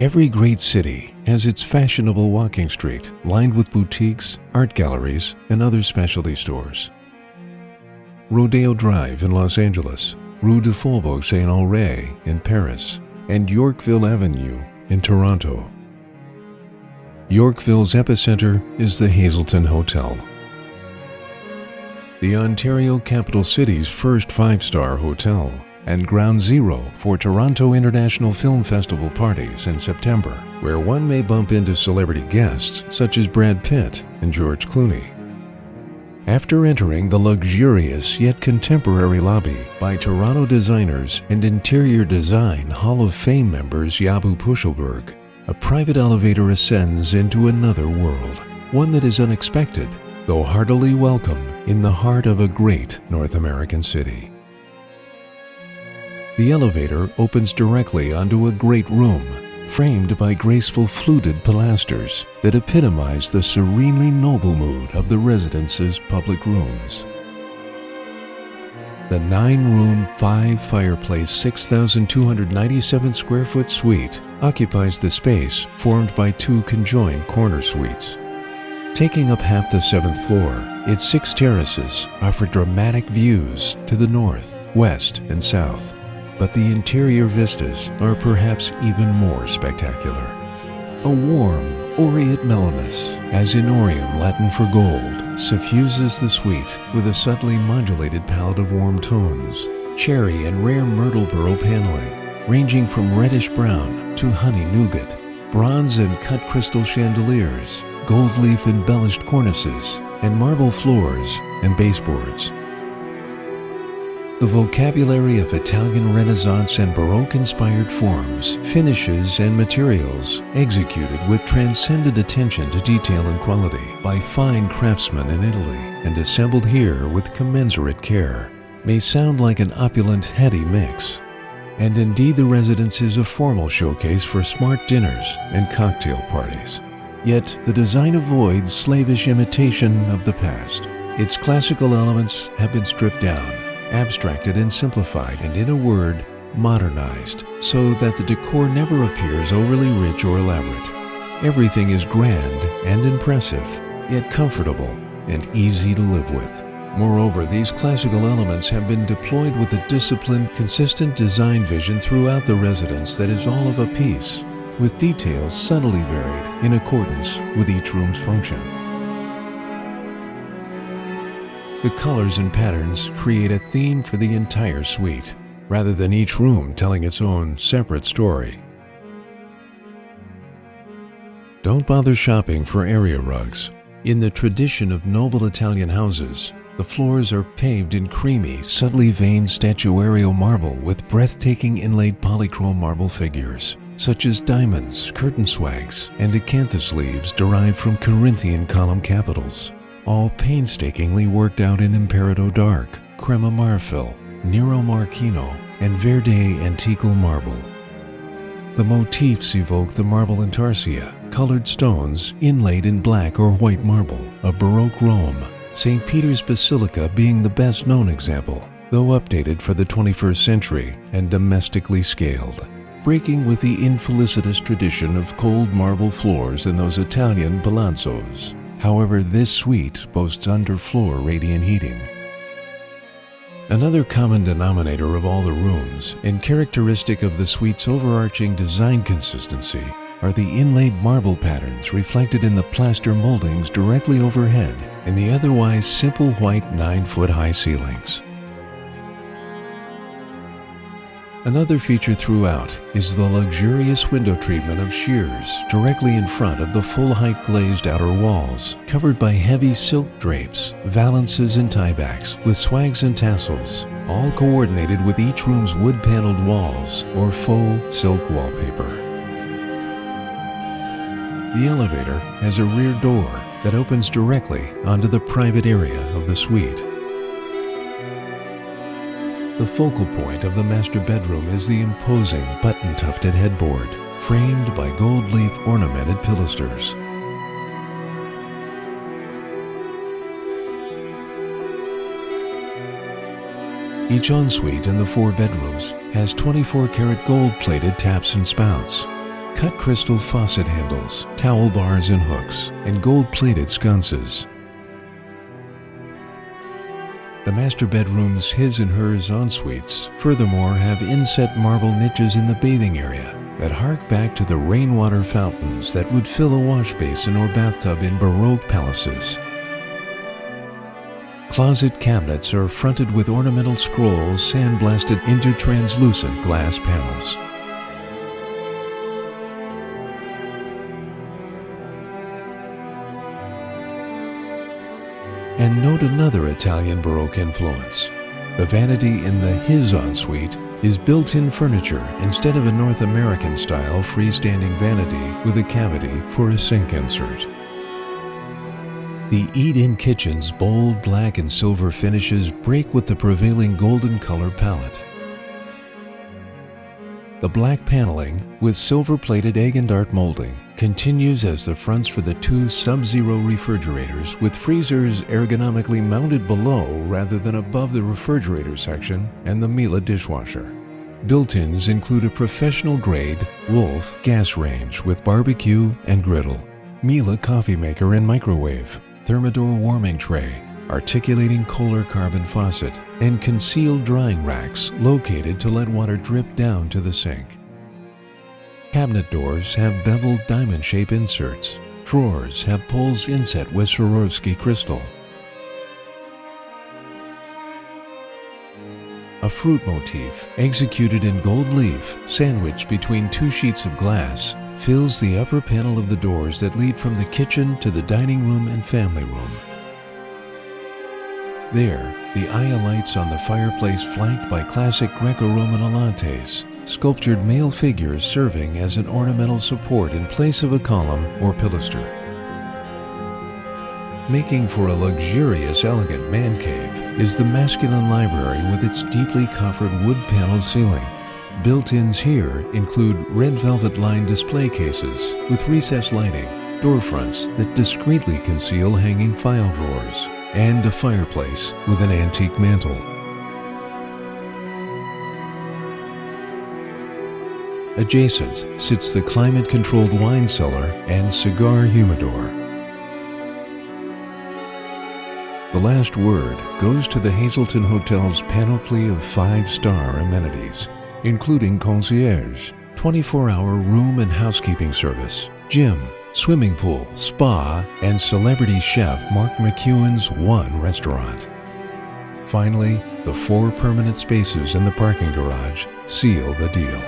Every great city has its fashionable walking street lined with boutiques, art galleries, and other specialty stores. Rodeo Drive in Los Angeles, Rue de Faubourg Saint-Honoré in Paris, and Yorkville Avenue in Toronto. Yorkville's epicenter is the Hazelton Hotel. The Ontario capital city's first five-star hotel and ground zero for Toronto International Film Festival parties in September, where one may bump into celebrity guests such as Brad Pitt and George Clooney. After entering the luxurious yet contemporary lobby by Toronto designers and interior design Hall of Fame members Jabu Pushelberg, a private elevator ascends into another world, one that is unexpected, though heartily welcome in the heart of a great North American city. The elevator opens directly onto a great room, framed by graceful fluted pilasters that epitomize the serenely noble mood of the residence's public rooms. The 9-room, 5-fireplace, 6,297 square foot suite occupies the space formed by 2 conjoined corner suites. Taking up half the 7th floor, its 6 terraces offer dramatic views to the north, west, and south. But the interior vistas are perhaps even more spectacular. A warm, aureate mellowness, as in Orium Latin for gold, suffuses the suite with a subtly modulated palette of warm tones, cherry and rare myrtle pearl paneling, ranging from reddish brown to honey nougat, bronze and cut crystal chandeliers, gold leaf embellished cornices, and marble floors and baseboards. The vocabulary of Italian Renaissance and Baroque-inspired forms, finishes, and materials, executed with transcendent attention to detail and quality by fine craftsmen in Italy and assembled here with commensurate care, may sound like an opulent, heady mix. And indeed the residence is a formal showcase for smart dinners and cocktail parties. Yet the design avoids slavish imitation of the past. Its classical elements have been stripped down, abstracted and simplified, and in a word, modernized, so that the decor never appears overly rich or elaborate. Everything is grand and impressive, yet comfortable and easy to live with. Moreover, these classical elements have been deployed with a disciplined, consistent design vision throughout the residence that is all of a piece, with details subtly varied in accordance with each room's function. The colors and patterns create a theme for the entire suite, rather than each room telling its own separate story. Don't bother shopping for area rugs. In the tradition of noble Italian houses, the floors are paved in creamy, subtly veined statuarial marble with breathtaking inlaid polychrome marble figures, such as diamonds, curtain swags, and acanthus leaves derived from Corinthian column capitals, all painstakingly worked out in Imperador Dark, Crema Marfil, Nero Marchino, and Verde Antiqual marble. The motifs evoke the marble intarsia, colored stones inlaid in black or white marble of Baroque Rome, St. Peter's Basilica being the best known example, though updated for the 21st century and domestically scaled, breaking with the infelicitous tradition of cold marble floors in those Italian palazzos. However, this suite boasts underfloor radiant heating. Another common denominator of all the rooms, and characteristic of the suite's overarching design consistency, are the inlaid marble patterns reflected in the plaster moldings directly overhead and the otherwise simple white 9-foot-high ceilings. Another feature throughout is the luxurious window treatment of sheers directly in front of the full-height glazed outer walls, covered by heavy silk drapes, valances, and tiebacks with swags and tassels, all coordinated with each room's wood-paneled walls or faux silk wallpaper. The elevator has a rear door that opens directly onto the private area of the suite. The focal point of the master bedroom is the imposing button-tufted headboard, framed by gold leaf ornamented pilasters. Each ensuite in the 4 bedrooms has 24-karat gold-plated taps and spouts, cut crystal faucet handles, towel bars and hooks, and gold-plated sconces. The master bedroom's his and hers en-suites furthermore have inset marble niches in the bathing area that hark back to the rainwater fountains that would fill a wash basin or bathtub in Baroque palaces. Closet cabinets are fronted with ornamental scrolls sandblasted into translucent glass panels. And note another Italian Baroque influence. The vanity in the his ensuite is built-in furniture instead of a North American-style freestanding vanity with a cavity for a sink insert. The eat-in kitchen's bold black and silver finishes break with the prevailing golden color palette. The black paneling with silver-plated egg and dart molding continues as the fronts for the two Sub-Zero refrigerators with freezers ergonomically mounted below rather than above the refrigerator section and the Miele dishwasher. Built-ins include a professional-grade Wolf gas range with barbecue and griddle, Miele coffee maker and microwave, Thermador warming tray, articulating Kohler carbon faucet, and concealed drying racks located to let water drip down to the sink. Cabinet doors have beveled diamond-shaped inserts. Drawers have pulls inset with Swarovski crystal. A fruit motif, executed in gold leaf, sandwiched between two sheets of glass, fills the upper panel of the doors that lead from the kitchen to the dining room and family room. There, the iolites on the fireplace flanked by classic Greco-Roman allantes, sculptured male figures serving as an ornamental support in place of a column or pilaster. Making for a luxurious, elegant man cave is the masculine library with its deeply coffered wood-paneled ceiling. Built-ins here include red velvet-lined display cases with recessed lighting, door fronts that discreetly conceal hanging file drawers, and a fireplace with an antique mantel. Adjacent sits the climate-controlled wine cellar and cigar humidor. The last word goes to the Hazelton Hotel's panoply of 5-star amenities, including concierge, 24-hour room and housekeeping service, gym, swimming pool, spa, and celebrity chef Mark McEwen's One restaurant. Finally, the 4 permanent spaces in the parking garage seal the deal.